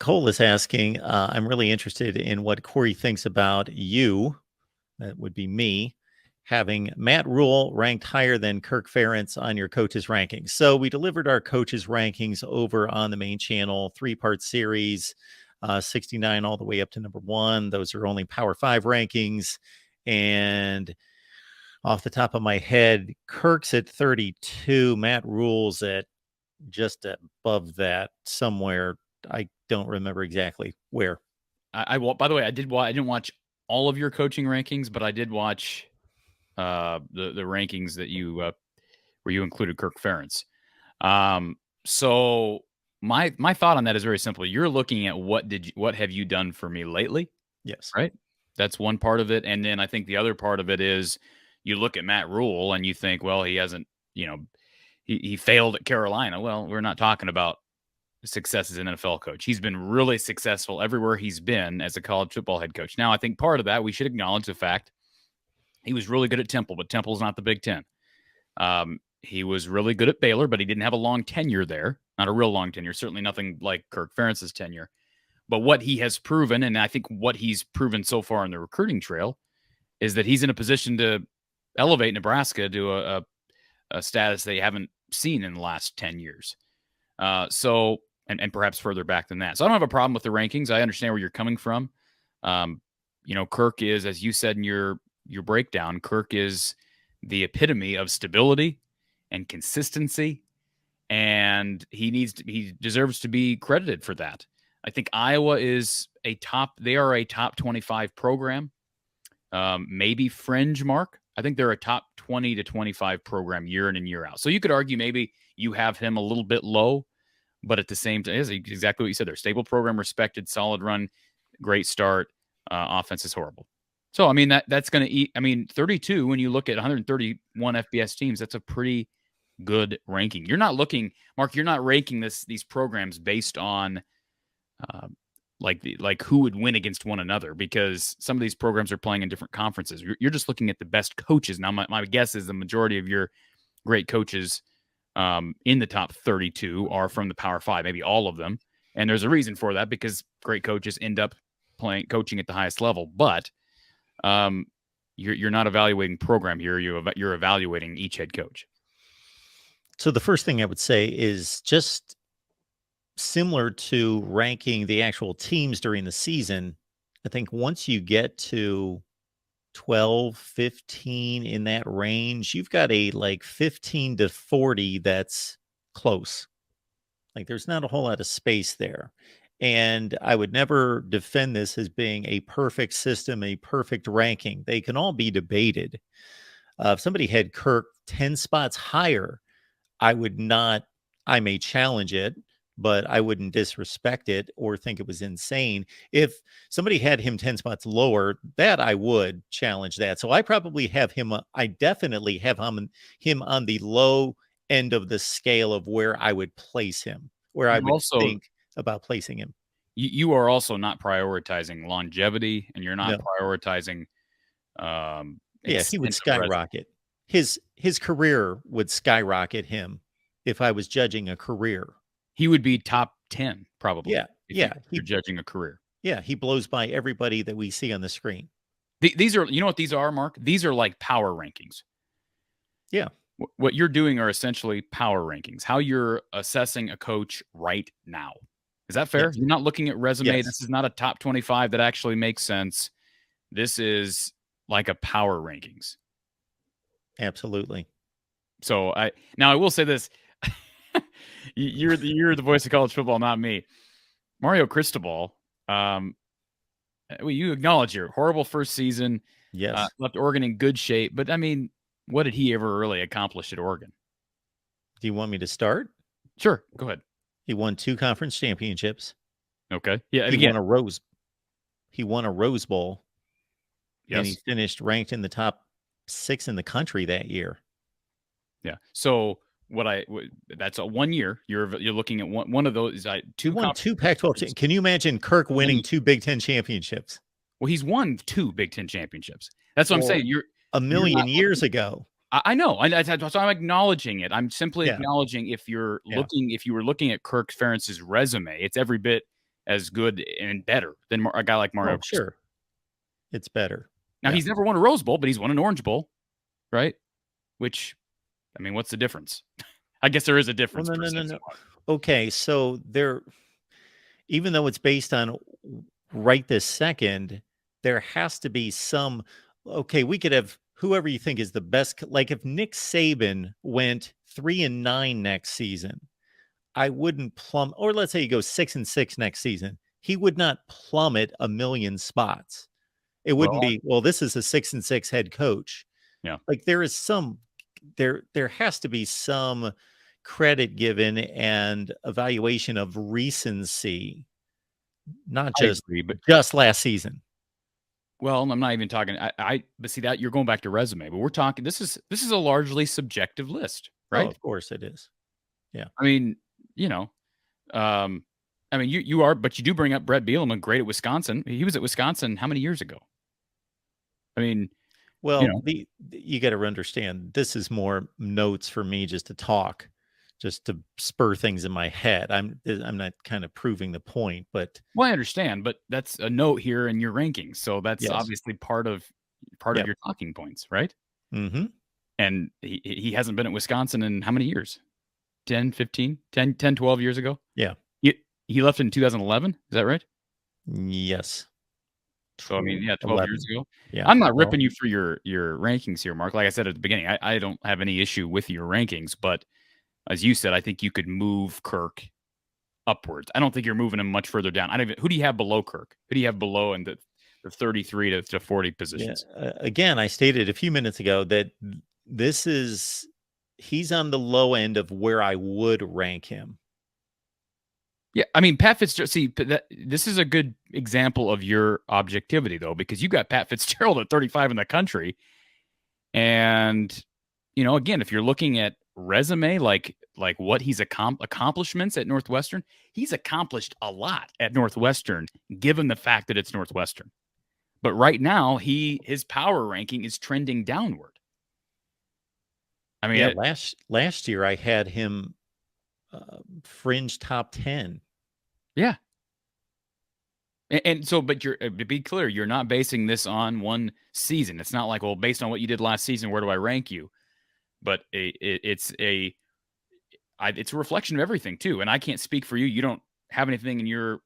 Cole is asking, I'm really interested in what Corey thinks about you, that would be me, having Matt Rhule ranked higher than Kirk Ferentz on your coaches' rankings. So we delivered our coaches' rankings over on the main channel, three-part series, 69 all the way up to number 1. Those are only Power 5 rankings. And off the top of my head, Kirk's at 32, Matt Rhule's at just above that somewhere. I don't remember exactly where. By the way, I didn't watch all of your coaching rankings, but I did watch the rankings that you where you included Kirk Ferentz. So my thought on that is very simple. You're looking at what have you done for me lately? Yes. Right. That's one part of it. And then I think the other part of it is you look at Matt Rhule and you think, well, he hasn't, he failed at Carolina. Well, we're not talking about success as an NFL coach. He's been really successful everywhere he's been as a college football head coach. Now, I think part of that, we should acknowledge the fact he was really good at Temple, but Temple's not the Big Ten. He was really good at Baylor, but he didn't have a long tenure there. Not a real long tenure. Certainly nothing like Kirk Ferentz's tenure. But what he has proven, and I think what he's proven so far in the recruiting trail, is that he's in a position to elevate Nebraska to a status they haven't seen in the last 10 years. And perhaps further back than that. So I don't have a problem with the rankings. I understand where you're coming from. Kirk is, as you said in your breakdown, Kirk is the epitome of stability and consistency, and he deserves to be credited for that. I think Iowa is they are a top 25 program, maybe fringe mark. I think they're a top 20 to 25 program year in and year out. So you could argue maybe you have him a little bit low, but at the same time, exactly what you said. They're stable program, respected, solid run, great start. Offense is horrible. So, I mean, that's going to eat. I mean, 32, when you look at 131 FBS teams, that's a pretty good ranking. You're not looking, Mark, you're not ranking these programs based on like who would win against one another, because some of these programs are playing in different conferences. You're just looking at the best coaches. Now, my guess is the majority of your great coaches in the top 32 are from the Power 5, maybe all of them. And there's a reason for that, because great coaches end up coaching at the highest level. But you're not evaluating program here. You're evaluating each head coach. So the first thing I would say is just similar to ranking the actual teams during the season. I think once you get to 12, 15 in that range, you've got a like 15 to 40 that's close. Like there's not a whole lot of space there. And I would never defend this as being a perfect system, a perfect ranking. They can all be debated. If somebody had Kirk 10 spots higher, I may challenge it, but I wouldn't disrespect it or think it was insane. If somebody had him 10 spots lower, that I would challenge that. So I probably have him, I definitely have him on the low end of the scale of where I would place him, where I would think about placing him. You are also not prioritizing longevity, and you're not prioritizing. He would skyrocket. His career would skyrocket him if I was judging a career. He would be top 10 probably. If you're judging a career. Yeah, he blows by everybody that we see on the screen. These are, you know what these are, Mark? These are like power rankings. Yeah. What you're doing are essentially power rankings, how you're assessing a coach right now. Is that fair? Yes. You're not looking at resume. Yes. This is not a top 25 that actually makes sense. This is like a power rankings. Absolutely. So I will say this. You're the voice of college football, not me. Mario Cristobal, you acknowledge your horrible first season. Yes. Left Oregon in good shape. But, I mean, what did he ever really accomplish at Oregon? Do you want me to start? Sure. Go ahead. He won 2 conference championships. Okay. Yeah. He won a Rose Bowl. Yes. And he finished ranked in the top 6 in the country that year. Yeah. So that's a 1 year. You're looking at one of those. He won 2 Pac-12. Can you imagine Kirk winning 2 Big Ten championships? Well, he's won 2 Big Ten championships. That's what I'm saying. You're a million years ago. I know. So I'm acknowledging it. I'm simply acknowledging if you were looking at Kirk Ferentz's resume, it's every bit as good and better than a guy like Mario Oh, Cristobal. sure. It's better. Now, Yeah. he's never won a Rose Bowl, but he's won an Orange Bowl, right? Which, I mean, what's the difference? I guess there is a Well, difference. no. Okay, so even though it's based on right this second, there has to be some. Okay, we could have whoever you think is the best. Like if Nick Saban went 3-9 next season, I wouldn't or let's say he goes 6-6 next season, he would not plummet a million spots. It wouldn't Well, be, well, this is a 6-6 head coach. yeah, Like there has to be some credit given and evaluation of recency, not I just agree, but last season. well, I'm not even talking. But see that you're going back to resume, but we're talking. This is a largely subjective list, Oh, right? of course it is. Yeah. I mean, you know, um, I mean, you are, but you do bring up Brett Bielema, great at Wisconsin. He was at Wisconsin how many years ago? I mean, you Well, know, you got to understand this is more notes for me just to talk, just to spur things in my head. I'm not kind of proving the point, but well, I understand, but that's a note here in your rankings, so that's yes. obviously part of Yep. your talking points, right? Mm-hmm. And he hasn't been at Wisconsin in how many years? 10, 15, 10, 10, 12 years ago? Yeah. He left in 2011, is that right? Yes. So, I mean, yeah, 12 years 11. ago. Yeah. I'm not Well, ripping you for your rankings here, Mark. Like I said at the beginning, I don't have any issue with your rankings, but as you said, I think you could move Kirk upwards. I don't think you're moving him much further down. I don't even, who do you have below Kirk? Who do you have below in the 33 to 40 yeah. positions? Again, I stated a few minutes ago that he's on the low end of where I would rank him. Yeah, I mean, Pat Fitzgerald. See, this is a good example of your objectivity, though, because you got Pat Fitzgerald at 35 in the country, and again, if you're looking at resume, like what he's accomplishments at Northwestern, he's accomplished a lot at Northwestern, given the fact that it's Northwestern. But right now, his power ranking is trending downward. I mean, Yeah, last year I had him fringe top 10. yeah. And so, but to be clear, you're not basing this on one season. It's not like, well, based on what you did last season, where do I rank you? But it's a reflection of everything too. And I can't speak for you. You don't have anything in your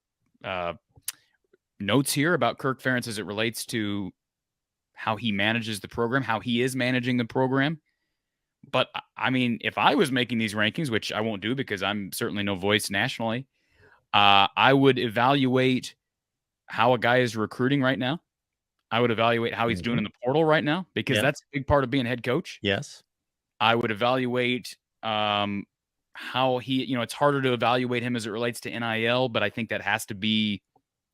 notes here about Kirk Ferentz as it relates to how he manages the program, how he is managing the program. But I mean, if I was making these rankings, which I won't do because I'm certainly no voice nationally, I would evaluate how a guy is recruiting right now. I would evaluate how he's doing in the portal right now, because that's a big part of being head coach. Yes. I would evaluate how he, it's harder to evaluate him as it relates to NIL, but I think that has to be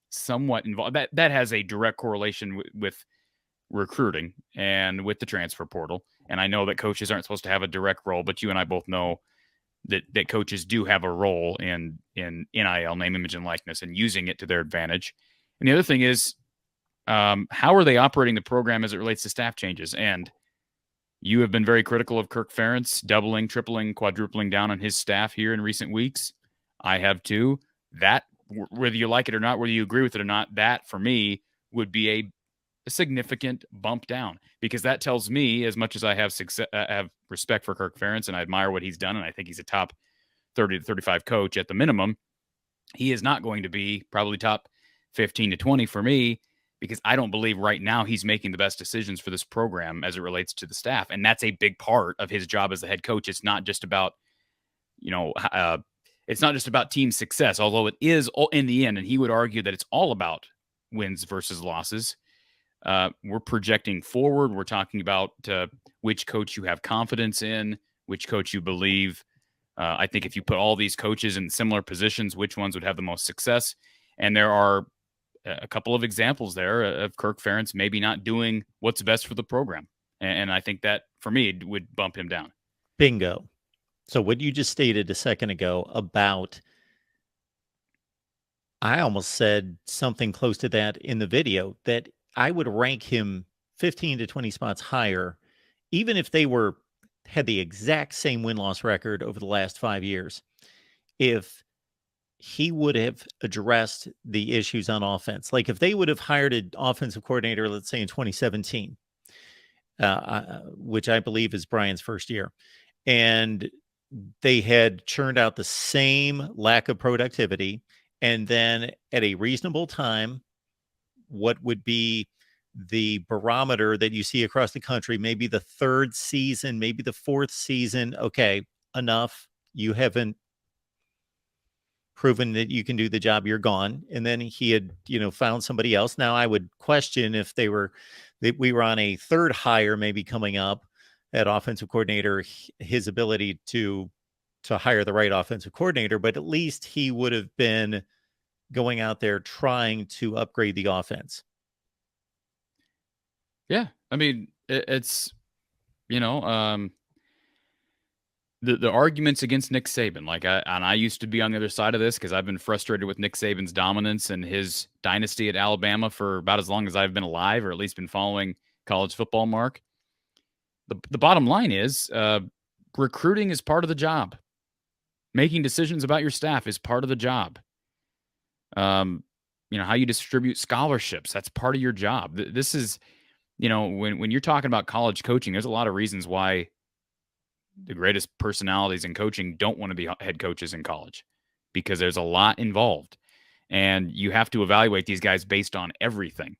somewhat involved. That has a direct correlation with recruiting and with the transfer portal. And I know that coaches aren't supposed to have a direct role, but you and I both know that coaches do have a role in NIL, name, image, and likeness, and using it to their advantage. And the other thing is, how are they operating the program as it relates to staff changes? And you have been very critical of Kirk Ferentz doubling, tripling, quadrupling down on his staff here in recent weeks. I have too. That, whether you like it or not, whether you agree with it or not, that for me would be a significant bump down, because that tells me, as much as I have have respect for Kirk Ferentz and I admire what he's done, and I think he's a top 30 to 35 coach at the minimum, he is not going to be probably top 15 to 20 for me, because I don't believe right now he's making the best decisions for this program as it relates to the staff. And that's a big part of his job as the head coach. It's not just about, it's not just about team success, although it is in the end. And he would argue that it's all about wins versus losses. We're projecting forward. We're talking about which coach you have confidence in, which coach you believe. I think if you put all these coaches in similar positions, which ones would have the most success? And there are a couple of examples there of Kirk Ferentz maybe not doing what's best for the program. And I think that, for me, would bump him down. Bingo. So what you just stated a second ago about, I almost said something close to that in the video, that I would rank him 15 to 20 spots higher, even if they had the exact same win-loss record over the last 5 years. If he would have addressed the issues on offense. Like if they would have hired an offensive coordinator, let's say in 2017, which I believe is Brian's first year, and they had churned out the same lack of productivity, and then at a reasonable time, what would be the barometer that you see across the country, maybe the third season, maybe the fourth season, okay, enough. You haven't proven that you can do the job, you're gone. And then he had, found somebody else. Now I would question if we were on a third hire maybe coming up at offensive coordinator, his ability to hire the right offensive coordinator, but at least he would have been going out there trying to upgrade the offense. Yeah. I mean, it's, the arguments against Nick Saban, I used to be on the other side of this because I've been frustrated with Nick Saban's dominance and his dynasty at Alabama for about as long as I've been alive, or at least been following college football, Mark. The bottom line is recruiting is part of the job. Making decisions about your staff is part of the job. How you distribute scholarships, that's part of your job. This is, when you're talking about college coaching, there's a lot of reasons why the greatest personalities in coaching don't want to be head coaches in college, because there's a lot involved and you have to evaluate these guys based on everything.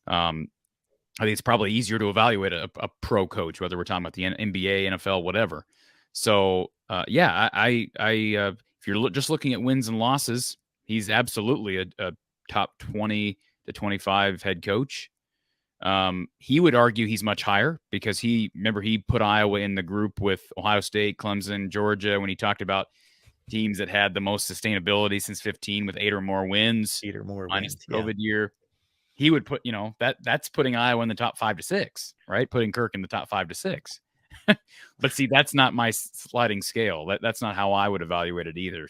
I think it's probably easier to evaluate a pro coach, whether we're talking about the NBA, NFL, whatever. So, if you're just looking at wins and losses, he's absolutely a top 20 to 25 head coach. He would argue he's much higher because he put Iowa in the group with Ohio State, Clemson, Georgia, when he talked about teams that had the most sustainability since 15 with 8 or more wins, minus the COVID year. He would put, that's putting Iowa in the top 5 to 6, right? Putting Kirk in the top 5 to 6. But see, that's not my sliding scale. That's not how I would evaluate it either.